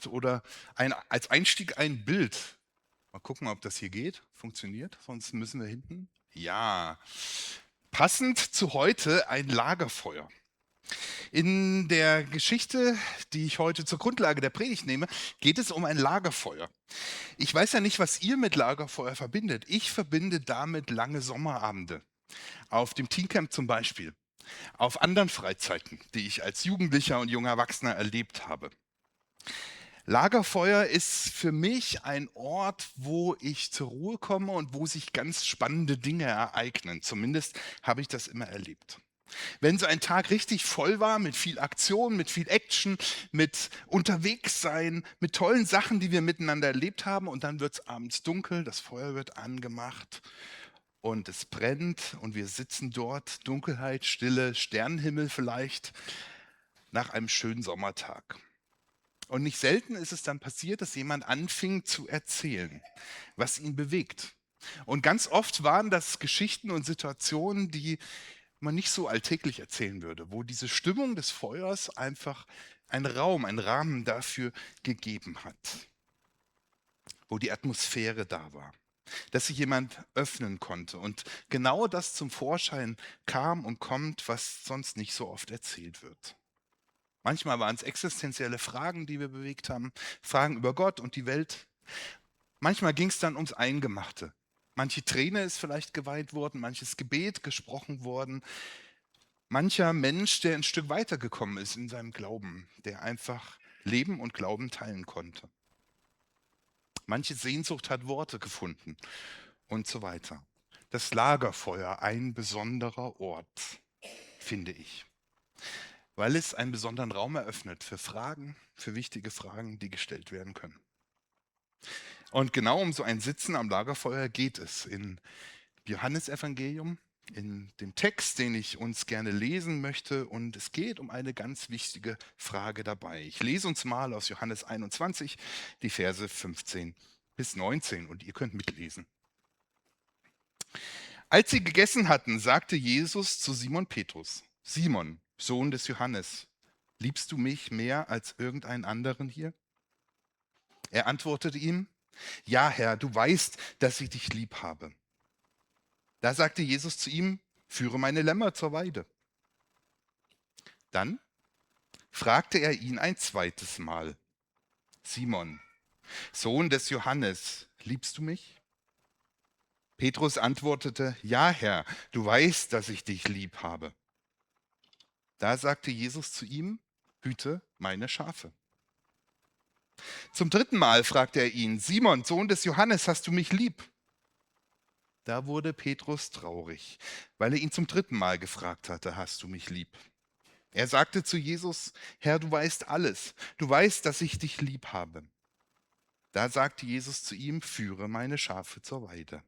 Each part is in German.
mitgebracht oder als Einstieg ein Bild. Mal gucken, ob das hier geht. Funktioniert, sonst müssen wir hinten. Ja, passend zu heute ein Lagerfeuer. In der Geschichte, die ich heute zur Grundlage der Predigt nehme, geht es um ein Lagerfeuer. Ich weiß ja nicht, was ihr mit Lagerfeuer verbindet. Ich verbinde damit lange Sommerabende. Auf dem Teamcamp zum Beispiel. Auf anderen Freizeiten, die ich als Jugendlicher und junger Erwachsener erlebt habe. Lagerfeuer ist für mich ein Ort, wo ich zur Ruhe komme und wo sich ganz spannende Dinge ereignen. Zumindest habe ich das immer erlebt. Wenn so ein Tag richtig voll war mit viel Aktion, mit viel Action, mit unterwegs sein, mit tollen Sachen, die wir miteinander erlebt haben und dann wird es abends dunkel, das Feuer wird angemacht und es brennt und wir sitzen dort, Dunkelheit, Stille, Sternenhimmel vielleicht, nach einem schönen Sommertag. Und nicht selten ist es dann passiert, dass jemand anfing zu erzählen, was ihn bewegt. Und ganz oft waren das Geschichten und Situationen, die man nicht so alltäglich erzählen würde, wo diese Stimmung des Feuers einfach einen Raum, einen Rahmen dafür gegeben hat, wo die Atmosphäre da war, dass sich jemand öffnen konnte und genau das zum Vorschein kam und kommt, was sonst nicht so oft erzählt wird. Manchmal waren es existenzielle Fragen, die wir bewegt haben, Fragen über Gott und die Welt. Manchmal ging es dann ums Eingemachte. Manche Träne ist vielleicht geweint worden, manches Gebet gesprochen worden. Mancher Mensch, der ein Stück weitergekommen ist in seinem Glauben, der einfach Leben und Glauben teilen konnte. Manche Sehnsucht hat Worte gefunden und so weiter. Das Lagerfeuer, ein besonderer Ort, finde ich, weil es einen besonderen Raum eröffnet für Fragen, für wichtige Fragen, die gestellt werden können. Und genau um so ein Sitzen am Lagerfeuer geht es in Johannesevangelium, in dem Text, den ich uns gerne lesen möchte. Und es geht um eine ganz wichtige Frage dabei. Ich lese uns mal aus Johannes 21 die Verse 15 bis 19 und ihr könnt mitlesen. Als sie gegessen hatten, sagte Jesus zu Simon Petrus: Simon, Sohn des Johannes, liebst du mich mehr als irgendeinen anderen hier? Er antwortete ihm: Ja, Herr, du weißt, dass ich dich lieb habe. Da sagte Jesus zu ihm: Führe meine Lämmer zur Weide. Dann fragte er ihn ein zweites Mal: Simon, Sohn des Johannes, liebst du mich? Petrus antwortete: Ja, Herr, du weißt, dass ich dich lieb habe. Da sagte Jesus zu ihm: Hüte meine Schafe. Zum dritten Mal fragte er ihn: Simon, Sohn des Johannes, hast du mich lieb? Da wurde Petrus traurig, weil er ihn zum dritten Mal gefragt hatte: Hast du mich lieb? Er sagte zu Jesus: Herr, du weißt alles. Du weißt, dass ich dich lieb habe. Da sagte Jesus zu ihm: Führe meine Schafe zur Weide.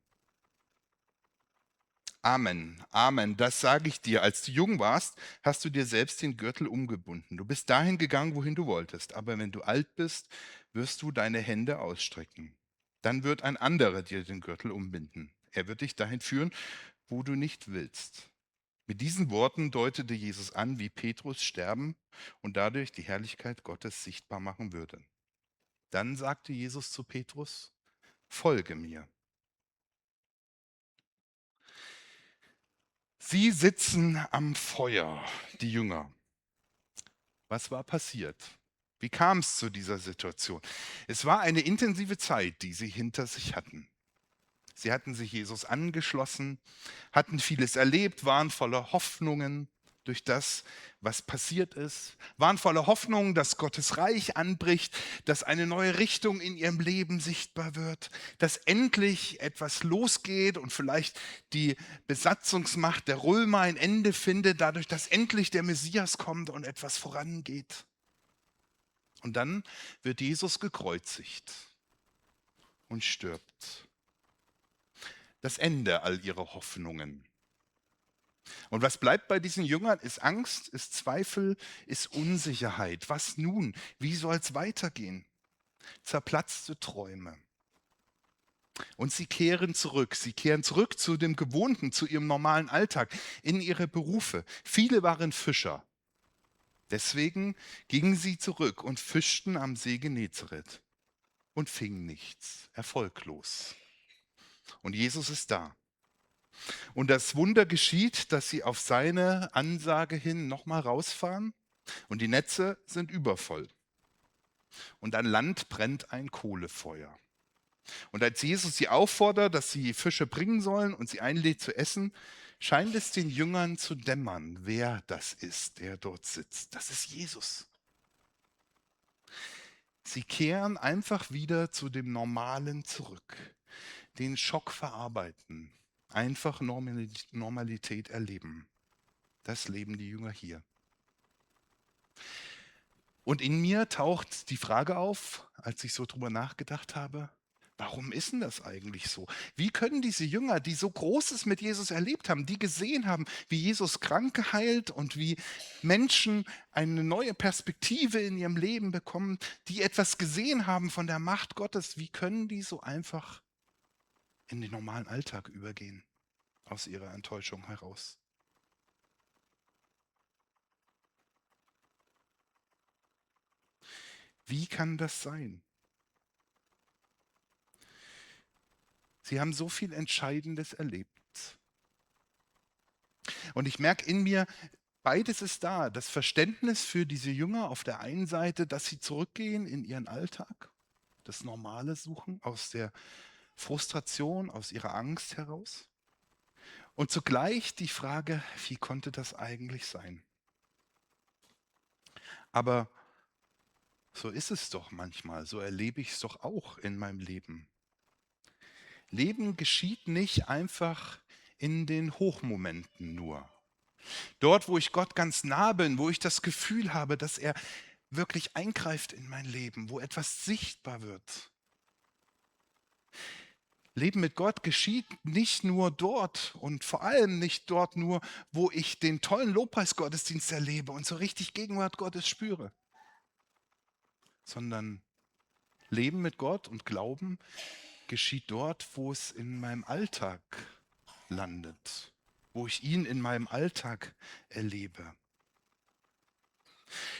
Amen, Amen, das sage ich dir. Als du jung warst, hast du dir selbst den Gürtel umgebunden. Du bist dahin gegangen, wohin du wolltest. Aber wenn du alt bist, wirst du deine Hände ausstrecken. Dann wird ein anderer dir den Gürtel umbinden. Er wird dich dahin führen, wo du nicht willst. Mit diesen Worten deutete Jesus an, wie Petrus sterben und dadurch die Herrlichkeit Gottes sichtbar machen würde. Dann sagte Jesus zu Petrus: Folge mir. Sie sitzen am Feuer, die Jünger. Was war passiert? Wie kam es zu dieser Situation? Es war eine intensive Zeit, die sie hinter sich hatten. Sie hatten sich Jesus angeschlossen, hatten vieles erlebt, waren voller Hoffnungen durch das, was passiert ist, waren voller Hoffnung, dass Gottes Reich anbricht, dass eine neue Richtung in ihrem Leben sichtbar wird, dass endlich etwas losgeht und vielleicht die Besatzungsmacht der Römer ein Ende findet, dadurch, dass endlich der Messias kommt und etwas vorangeht. Und dann wird Jesus gekreuzigt und stirbt. Das Ende all ihrer Hoffnungen. Und was bleibt bei diesen Jüngern? Ist Angst, ist Zweifel, ist Unsicherheit. Was nun? Wie soll es weitergehen? Zerplatzte Träume. Und sie kehren zurück. Sie kehren zurück zu dem Gewohnten, zu ihrem normalen Alltag, in ihre Berufe. Viele waren Fischer. Deswegen gingen sie zurück und fischten am See Genezareth und fingen nichts, erfolglos. Und Jesus ist da. Und das Wunder geschieht, dass sie auf seine Ansage hin nochmal rausfahren und die Netze sind übervoll. Und an Land brennt ein Kohlefeuer. Und als Jesus sie auffordert, dass sie Fische bringen sollen und sie einlädt zu essen, scheint es den Jüngern zu dämmern, wer das ist, der dort sitzt. Das ist Jesus. Sie kehren einfach wieder zu dem Normalen zurück, den Schock verarbeiten, einfach Normalität erleben. Das leben die Jünger hier. Und in mir taucht die Frage auf, als ich so drüber nachgedacht habe, warum ist denn das eigentlich so? Wie können diese Jünger, die so Großes mit Jesus erlebt haben, die gesehen haben, wie Jesus Kranke heilt und wie Menschen eine neue Perspektive in ihrem Leben bekommen, die etwas gesehen haben von der Macht Gottes, wie können die so einfach in den normalen Alltag übergehen, aus ihrer Enttäuschung heraus? Wie kann das sein? Sie haben so viel Entscheidendes erlebt. Und ich merke in mir, beides ist da. Das Verständnis für diese Jünger auf der einen Seite, dass sie zurückgehen in ihren Alltag, das Normale suchen, aus der Frustration, aus ihrer Angst heraus. Und zugleich die Frage, wie konnte das eigentlich sein? Aber so ist es doch manchmal, so erlebe ich es doch auch in meinem Leben. Leben geschieht nicht einfach in den Hochmomenten nur. Dort, wo ich Gott ganz nah bin, wo ich das Gefühl habe, dass er wirklich eingreift in mein Leben, wo etwas sichtbar wird. Leben mit Gott geschieht nicht nur dort und vor allem nicht dort nur, wo ich den tollen Lobpreisgottesdienst erlebe und so richtig Gegenwart Gottes spüre, sondern Leben mit Gott und Glauben geschieht dort, wo es in meinem Alltag landet, wo ich ihn in meinem Alltag erlebe.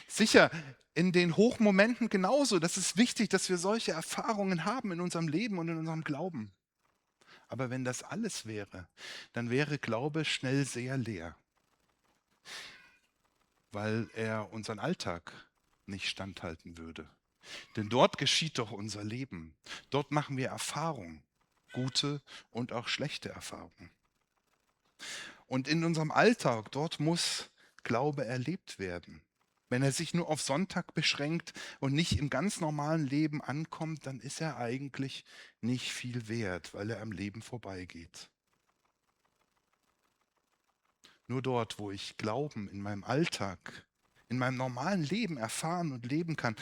Sicher, in den Hochmomenten genauso. Das ist wichtig, dass wir solche Erfahrungen haben in unserem Leben und in unserem Glauben. Aber wenn das alles wäre, dann wäre Glaube schnell sehr leer, weil er unseren Alltag nicht standhalten würde. Denn dort geschieht doch unser Leben. Dort machen wir Erfahrungen, gute und auch schlechte Erfahrungen. Und in unserem Alltag, dort muss Glaube erlebt werden. Wenn er sich nur auf Sonntag beschränkt und nicht im ganz normalen Leben ankommt, dann ist er eigentlich nicht viel wert, weil er am Leben vorbeigeht. Nur dort, wo ich Glauben in meinem Alltag, in meinem normalen Leben erfahren und leben kann,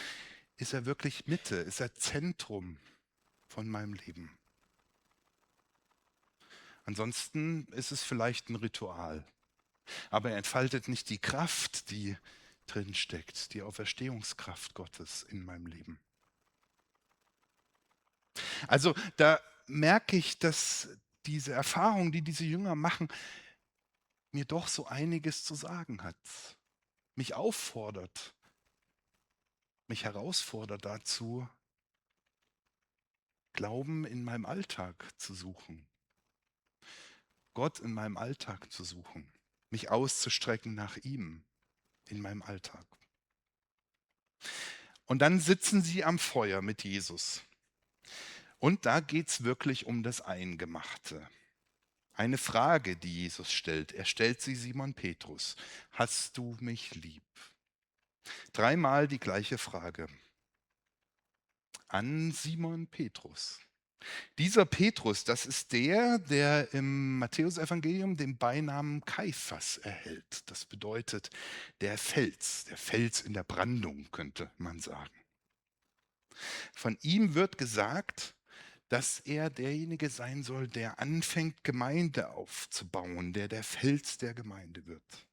ist er wirklich Mitte, ist er Zentrum von meinem Leben. Ansonsten ist es vielleicht ein Ritual, aber er entfaltet nicht die Kraft, die drin steckt, die Auferstehungskraft Gottes in meinem Leben. Also da merke ich, dass diese Erfahrung, die diese Jünger machen, mir doch so einiges zu sagen hat. Mich auffordert, mich herausfordert dazu, Glauben in meinem Alltag zu suchen, Gott in meinem Alltag zu suchen, mich auszustrecken nach ihm in meinem Alltag. Und dann sitzen sie am Feuer mit Jesus. Und da geht es wirklich um das Eingemachte. Eine Frage, die Jesus stellt. Er stellt sie Simon Petrus. Hast du mich lieb? Dreimal die gleiche Frage an Simon Petrus. Dieser Petrus, das ist der im Matthäusevangelium den Beinamen Kaiphas erhält. Das bedeutet der Fels in der Brandung, könnte man sagen. Von ihm wird gesagt, dass er derjenige sein soll, der anfängt, Gemeinde aufzubauen, der Fels der Gemeinde wird.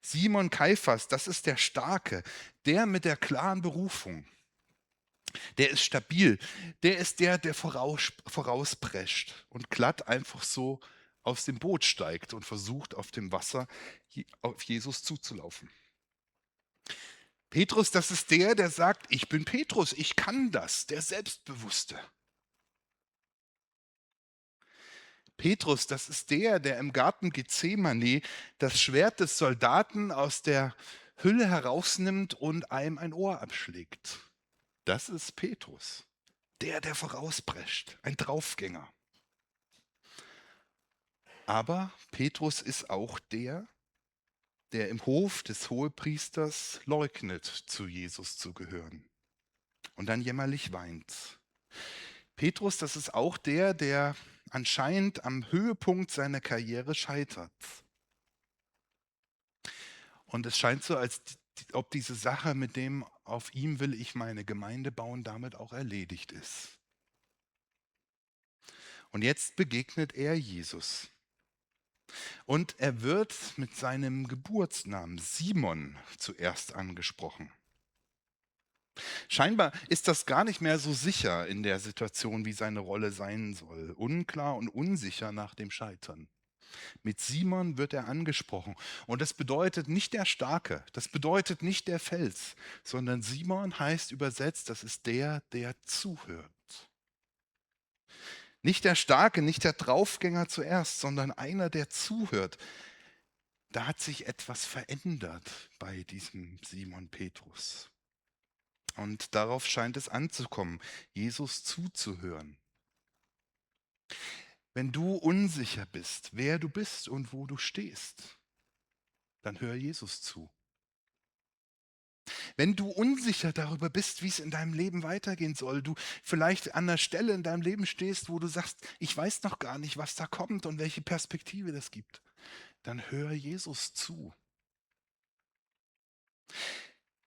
Simon Kaiphas, das ist der Starke, der mit der klaren Berufung. Der ist stabil, der ist der vorausprescht und glatt einfach so aus dem Boot steigt und versucht, auf dem Wasser auf Jesus zuzulaufen. Petrus, das ist der, der sagt, ich bin Petrus, ich kann das, der Selbstbewusste. Petrus, das ist der, der im Garten Gethsemane das Schwert des Soldaten aus der Hülle herausnimmt und einem ein Ohr abschlägt. Das ist Petrus, der vorausprescht, ein Draufgänger. Aber Petrus ist auch der im Hof des Hohepriesters leugnet, zu Jesus zu gehören und dann jämmerlich weint. Petrus, das ist auch der anscheinend am Höhepunkt seiner Karriere scheitert. Und es scheint so, als ob diese Sache mit dem auf ihm will ich meine Gemeinde bauen, damit auch erledigt ist. Und jetzt begegnet er Jesus. Und er wird mit seinem Geburtsnamen Simon zuerst angesprochen. Scheinbar ist das gar nicht mehr so sicher in der Situation, wie seine Rolle sein soll. Unklar und unsicher nach dem Scheitern. Mit Simon wird er angesprochen. Und das bedeutet nicht der Starke, das bedeutet nicht der Fels, sondern Simon heißt übersetzt, das ist der zuhört. Nicht der Starke, nicht der Draufgänger zuerst, sondern einer, der zuhört. Da hat sich etwas verändert bei diesem Simon Petrus. Und darauf scheint es anzukommen, Jesus zuzuhören. Wenn du unsicher bist, wer du bist und wo du stehst, dann hör Jesus zu. Wenn du unsicher darüber bist, wie es in deinem Leben weitergehen soll, du vielleicht an einer Stelle in deinem Leben stehst, wo du sagst, ich weiß noch gar nicht, was da kommt und welche Perspektive das gibt, dann hör Jesus zu.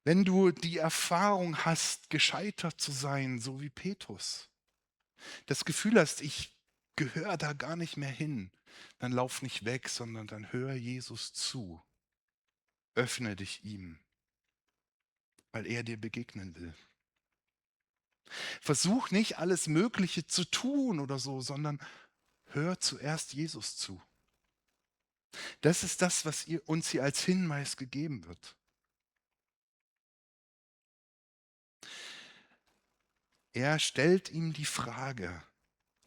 Wenn du die Erfahrung hast, gescheitert zu sein, so wie Petrus, das Gefühl hast, ich gehöre da gar nicht mehr hin, dann lauf nicht weg, sondern dann hör Jesus zu. Öffne dich ihm, weil er dir begegnen will. Versuch nicht alles Mögliche zu tun oder so, sondern hör zuerst Jesus zu. Das ist das, was uns hier als Hinweis gegeben wird. Er stellt ihm die Frage,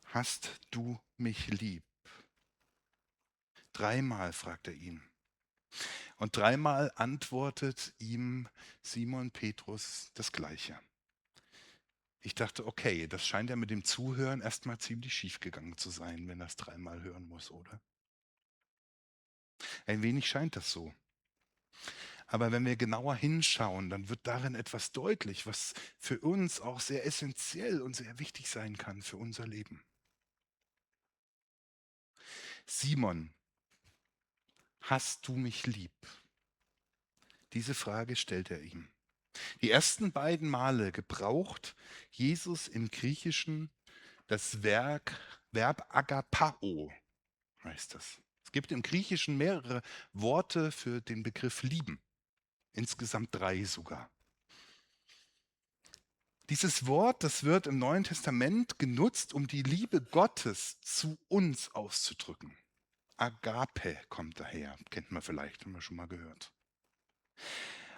hast du mich lieb? Dreimal fragt er ihn. Und dreimal antwortet ihm Simon Petrus das Gleiche. Ich dachte, okay, das scheint ja mit dem Zuhören erstmal ziemlich schief gegangen zu sein, wenn er es dreimal hören muss, oder? Ein wenig scheint das so. Aber wenn wir genauer hinschauen, dann wird darin etwas deutlich, was für uns auch sehr essentiell und sehr wichtig sein kann für unser Leben. Simon, hast du mich lieb? Diese Frage stellt er ihm. Die ersten beiden Male gebraucht Jesus im Griechischen das Verb agapao, heißt das. Es gibt im Griechischen mehrere Worte für den Begriff lieben, insgesamt 3 sogar. Dieses Wort, das wird im Neuen Testament genutzt, um die Liebe Gottes zu uns auszudrücken. Agape kommt daher, kennt man vielleicht, haben wir schon mal gehört.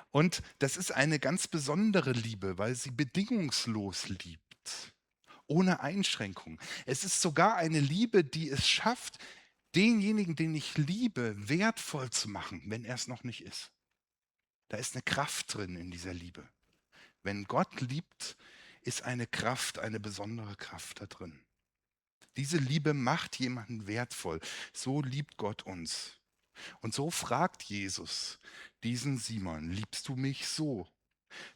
Und das ist eine ganz besondere Liebe, weil sie bedingungslos liebt, ohne Einschränkung. Es ist sogar eine Liebe, die es schafft, denjenigen, den ich liebe, wertvoll zu machen, wenn er es noch nicht ist. Da ist eine Kraft drin in dieser Liebe. Wenn Gott liebt, ist eine Kraft, eine besondere Kraft da drin. Diese Liebe macht jemanden wertvoll. So liebt Gott uns. Und so fragt Jesus diesen Simon, liebst du mich so,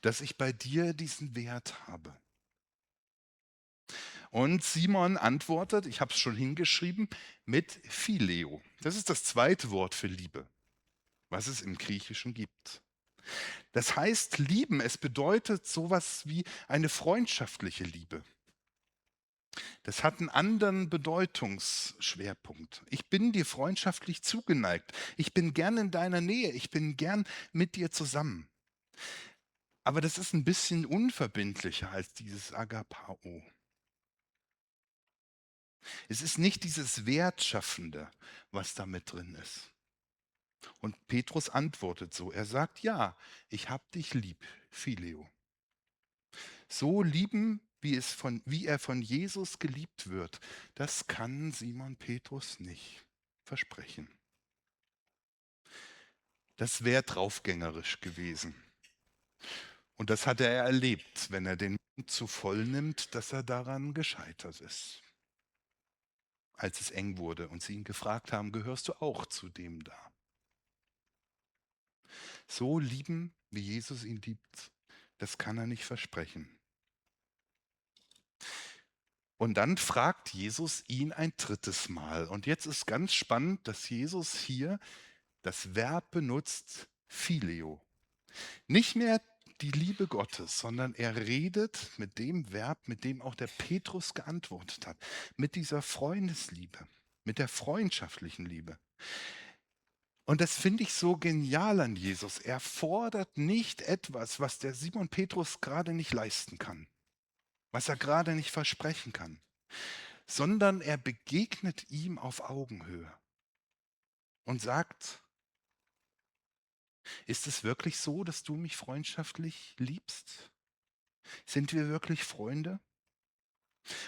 dass ich bei dir diesen Wert habe? Und Simon antwortet, ich habe es schon hingeschrieben, mit Phileo. Das ist das zweite Wort für Liebe, was es im Griechischen gibt. Das heißt lieben, es bedeutet sowas wie eine freundschaftliche Liebe. Das hat einen anderen Bedeutungsschwerpunkt. Ich bin dir freundschaftlich zugeneigt. Ich bin gern in deiner Nähe. Ich bin gern mit dir zusammen. Aber das ist ein bisschen unverbindlicher als dieses Agapao. Es ist nicht dieses Wertschaffende, was da mit drin ist. Und Petrus antwortet so, er sagt, ja, ich hab dich lieb, Phileo. So lieben, wie er von Jesus geliebt wird, das kann Simon Petrus nicht versprechen. Das wäre draufgängerisch gewesen. Und das hat er erlebt, wenn er den Mund zu voll nimmt, dass er daran gescheitert ist. Als es eng wurde und sie ihn gefragt haben, gehörst du auch zu dem da? So lieben, wie Jesus ihn liebt, das kann er nicht versprechen. Und dann fragt Jesus ihn ein drittes Mal. Und jetzt ist ganz spannend, dass Jesus hier das Verb benutzt, Phileo. Nicht mehr die Liebe Gottes, sondern er redet mit dem Verb, mit dem auch der Petrus geantwortet hat, mit dieser Freundesliebe, mit der freundschaftlichen Liebe. Und das finde ich so genial an Jesus. Er fordert nicht etwas, was der Simon Petrus gerade nicht leisten kann, was er gerade nicht versprechen kann, sondern er begegnet ihm auf Augenhöhe und sagt, ist es wirklich so, dass du mich freundschaftlich liebst? Sind wir wirklich Freunde?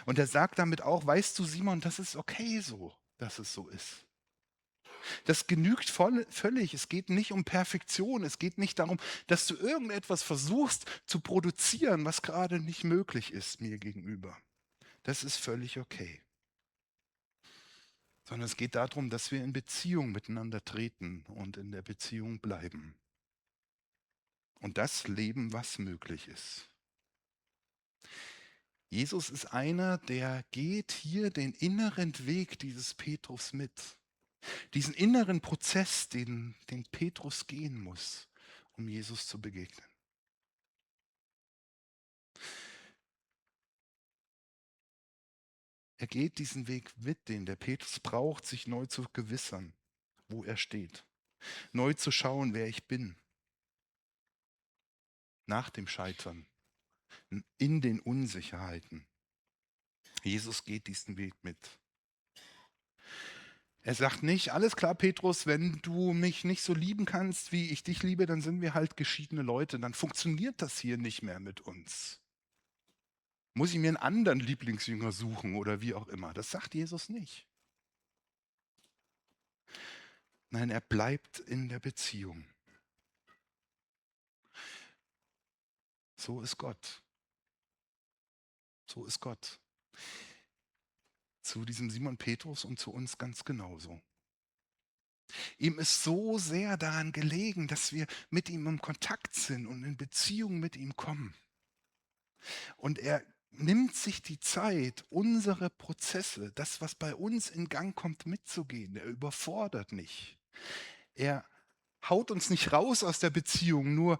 Und er sagt damit auch, weißt du, Simon, das ist okay so, dass es so ist. Das genügt völlig. Es geht nicht um Perfektion. Es geht nicht darum, dass du irgendetwas versuchst zu produzieren, was gerade nicht möglich ist mir gegenüber. Das ist völlig okay. Sondern es geht darum, dass wir in Beziehung miteinander treten und in der Beziehung bleiben. Und das leben, was möglich ist. Jesus ist einer, der geht hier den inneren Weg dieses Petrus mit. Diesen inneren Prozess, den Petrus gehen muss, um Jesus zu begegnen. Er geht diesen Weg mit, den der Petrus braucht, sich neu zu gewissern, wo er steht. Neu zu schauen, wer ich bin. Nach dem Scheitern, in den Unsicherheiten. Jesus geht diesen Weg mit. Er sagt nicht, alles klar, Petrus, wenn du mich nicht so lieben kannst, wie ich dich liebe, dann sind wir halt geschiedene Leute. Dann funktioniert das hier nicht mehr mit uns. Muss ich mir einen anderen Lieblingsjünger suchen oder wie auch immer. Das sagt Jesus nicht. Nein, er bleibt in der Beziehung. So ist Gott. So ist Gott. Zu diesem Simon Petrus und zu uns ganz genauso. Ihm ist so sehr daran gelegen, dass wir mit ihm im Kontakt sind und in Beziehung mit ihm kommen. Und er nimmt sich die Zeit, unsere Prozesse, das, was bei uns in Gang kommt, mitzugehen. Er überfordert nicht. Er haut uns nicht raus aus der Beziehung, nur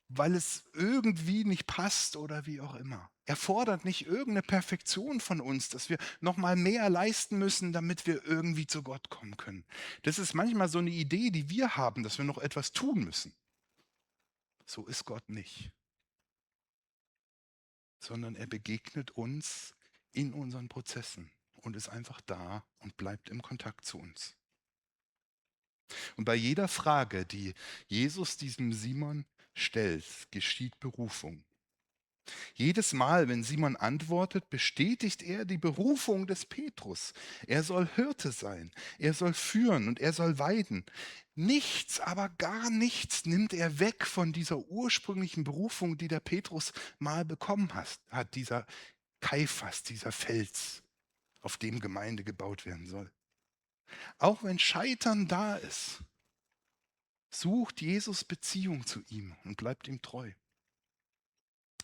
weil es irgendwie nicht passt oder wie auch immer. Er fordert nicht irgendeine Perfektion von uns, dass wir noch mal mehr leisten müssen, damit wir irgendwie zu Gott kommen können. Das ist manchmal so eine Idee, die wir haben, dass wir noch etwas tun müssen. So ist Gott nicht, sondern er begegnet uns in unseren Prozessen und ist einfach da und bleibt im Kontakt zu uns. Und bei jeder Frage, die Jesus diesem Simon stellt, geschieht Berufung. Jedes Mal, wenn Simon antwortet, bestätigt er die Berufung des Petrus. Er soll Hirte sein, er soll führen und er soll weiden. Nichts, aber gar nichts nimmt er weg von dieser ursprünglichen Berufung, die der Petrus mal bekommen hat, dieser Kaiphas, dieser Fels, auf dem Gemeinde gebaut werden soll. Auch wenn Scheitern da ist, sucht Jesus Beziehung zu ihm und bleibt ihm treu.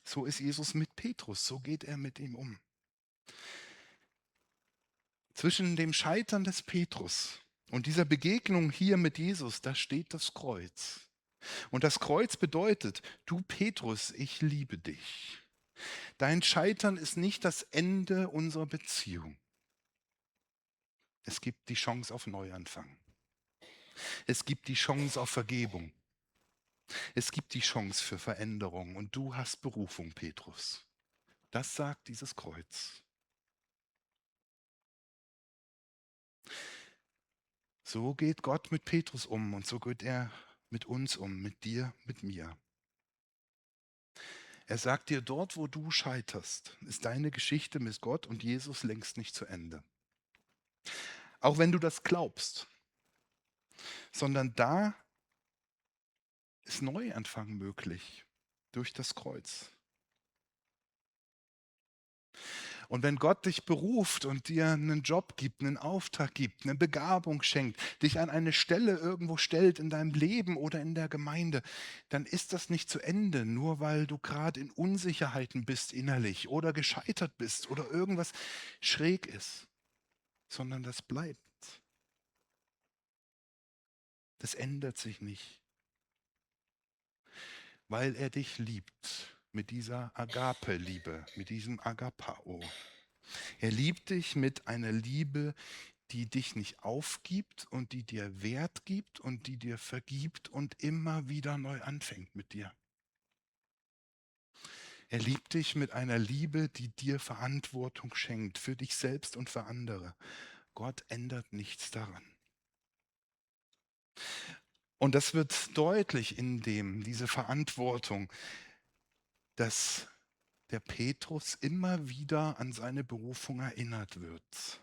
So ist Jesus mit Petrus, so geht er mit ihm um. Zwischen dem Scheitern des Petrus und dieser Begegnung hier mit Jesus, da steht das Kreuz. Und das Kreuz bedeutet, du Petrus, ich liebe dich. Dein Scheitern ist nicht das Ende unserer Beziehung. Es gibt die Chance auf Neuanfang. Es gibt die Chance auf Vergebung. Es gibt die Chance für Veränderung. Und du hast Berufung, Petrus. Das sagt dieses Kreuz. So geht Gott mit Petrus um und so geht er mit uns um, mit dir, mit mir. Er sagt dir, dort, wo du scheiterst, ist deine Geschichte mit Gott und Jesus längst nicht zu Ende. Auch wenn du das glaubst, sondern da ist Neuanfang möglich durch das Kreuz. Und wenn Gott dich beruft und dir einen Job gibt, einen Auftrag gibt, eine Begabung schenkt, dich an eine Stelle irgendwo stellt in deinem Leben oder in der Gemeinde, dann ist das nicht zu Ende, nur weil du gerade in Unsicherheiten bist innerlich oder gescheitert bist oder irgendwas schräg ist, sondern das bleibt. Das ändert sich nicht, weil er dich liebt mit dieser Agape-Liebe, mit diesem Agapao. Er liebt dich mit einer Liebe, die dich nicht aufgibt und die dir Wert gibt und die dir vergibt und immer wieder neu anfängt mit dir. Er liebt dich mit einer Liebe, die dir Verantwortung schenkt für dich selbst und für andere. Gott ändert nichts daran. Und das wird deutlich in diese Verantwortung, dass der Petrus immer wieder an seine Berufung erinnert wird.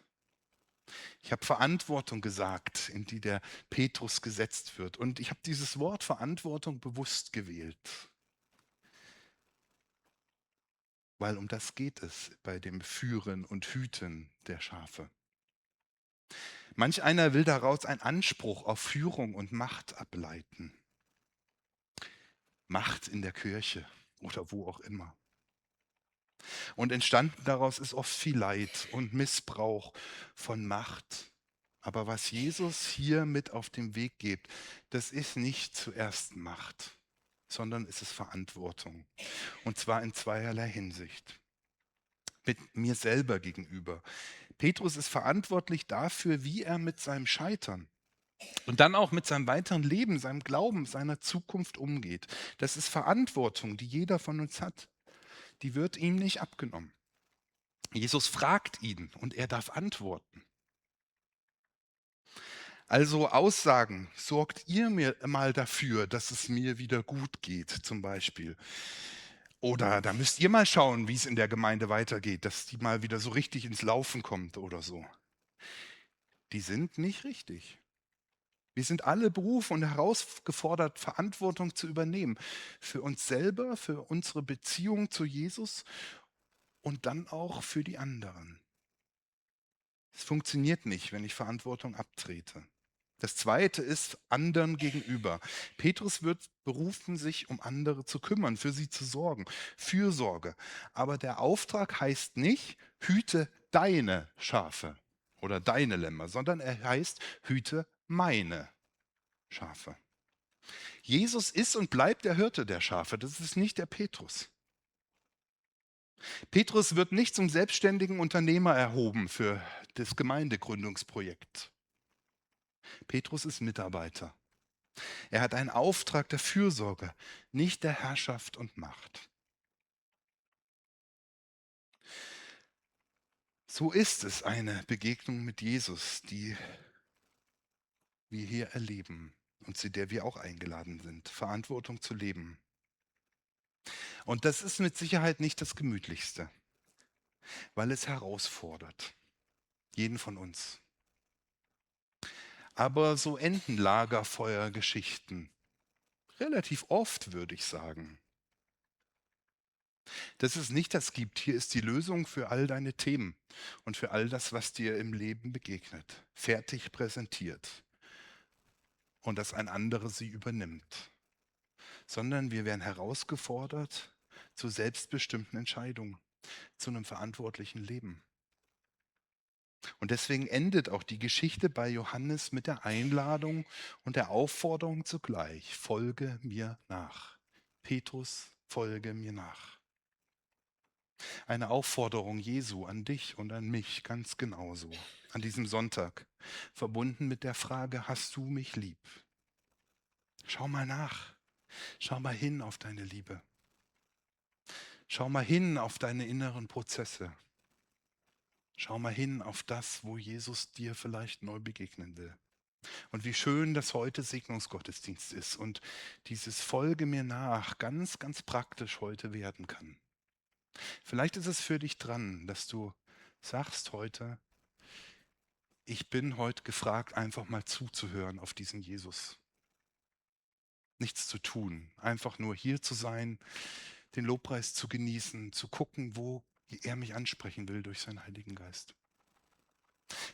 Ich habe Verantwortung gesagt, in die der Petrus gesetzt wird. Und ich habe dieses Wort Verantwortung bewusst gewählt, weil um das geht es bei dem Führen und Hüten der Schafe. Manch einer will daraus einen Anspruch auf Führung und Macht ableiten. Macht in der Kirche oder wo auch immer. Und entstanden daraus ist oft viel Leid und Missbrauch von Macht. Aber was Jesus hier mit auf den Weg gibt, das ist nicht zuerst Macht, sondern es ist Verantwortung. Und zwar in zweierlei Hinsicht. Mit mir selber gegenüber. Petrus ist verantwortlich dafür, wie er mit seinem Scheitern und dann auch mit seinem weiteren Leben, seinem Glauben, seiner Zukunft umgeht. Das ist Verantwortung, die jeder von uns hat. Die wird ihm nicht abgenommen. Jesus fragt ihn und er darf antworten. Also Aussagen, sorgt ihr mir mal dafür, dass es mir wieder gut geht, zum Beispiel. Oder da müsst ihr mal schauen, wie es in der Gemeinde weitergeht, dass die mal wieder so richtig ins Laufen kommt oder so. Die sind nicht richtig. Wir sind alle berufen und herausgefordert, Verantwortung zu übernehmen. Für uns selber, für unsere Beziehung zu Jesus und dann auch für die anderen. Es funktioniert nicht, wenn ich Verantwortung abtrete. Das Zweite ist anderen gegenüber. Petrus wird berufen, sich um andere zu kümmern, für sie zu sorgen. Fürsorge. Aber der Auftrag heißt nicht, hüte deine Schafe oder deine Lämmer, sondern er heißt, hüte meine Schafe. Jesus ist und bleibt der Hirte der Schafe. Das ist nicht der Petrus. Petrus wird nicht zum selbstständigen Unternehmer erhoben für das Gemeindegründungsprojekt. Petrus ist Mitarbeiter. Er hat einen Auftrag der Fürsorge, nicht der Herrschaft und Macht. So ist es eine Begegnung mit Jesus, die wir hier erleben und zu der wir auch eingeladen sind, Verantwortung zu leben. Und das ist mit Sicherheit nicht das Gemütlichste, weil es herausfordert, jeden von uns. Aber so enden Lagerfeuergeschichten relativ oft, würde ich sagen. Dass es nicht das gibt, hier ist die Lösung für all deine Themen und für all das, was dir im Leben begegnet, fertig präsentiert und dass ein anderer sie übernimmt, sondern wir werden herausgefordert zu selbstbestimmten Entscheidungen, zu einem verantwortlichen Leben. Und deswegen endet auch die Geschichte bei Johannes mit der Einladung und der Aufforderung zugleich, folge mir nach. Petrus, folge mir nach. Eine Aufforderung Jesu an dich und an mich ganz genauso. An diesem Sonntag, verbunden mit der Frage, hast du mich lieb? Schau mal nach. Schau mal hin auf deine Liebe. Schau mal hin auf deine inneren Prozesse. Schau mal hin auf das, wo Jesus dir vielleicht neu begegnen will. Und wie schön, dass heute Segnungsgottesdienst ist und dieses Folge mir nach ganz, ganz praktisch heute werden kann. Vielleicht ist es für dich dran, dass du sagst heute, ich bin heute gefragt, einfach mal zuzuhören auf diesen Jesus. Nichts zu tun, einfach nur hier zu sein, den Lobpreis zu genießen, zu gucken, wo er mich ansprechen will durch seinen Heiligen Geist.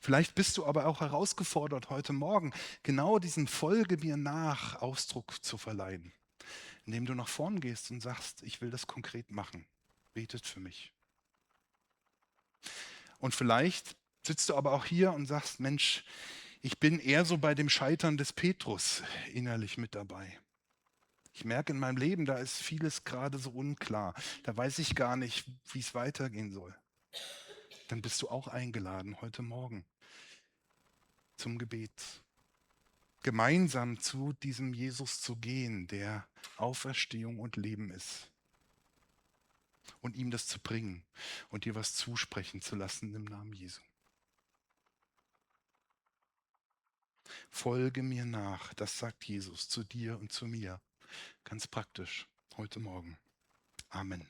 Vielleicht bist du aber auch herausgefordert, heute Morgen genau diesen Folge mir nach Ausdruck zu verleihen, indem du nach vorn gehst und sagst, ich will das konkret machen. Betet für mich. Und vielleicht sitzt du aber auch hier und sagst, Mensch, ich bin eher so bei dem Scheitern des Petrus innerlich mit dabei. Ich merke in meinem Leben, da ist vieles gerade so unklar. Da weiß ich gar nicht, wie es weitergehen soll. Dann bist du auch eingeladen heute Morgen zum Gebet. Gemeinsam zu diesem Jesus zu gehen, der Auferstehung und Leben ist. Und ihm das zu bringen und dir was zusprechen zu lassen im Namen Jesu. Folge mir nach, das sagt Jesus zu dir und zu mir. Ganz praktisch heute Morgen. Amen.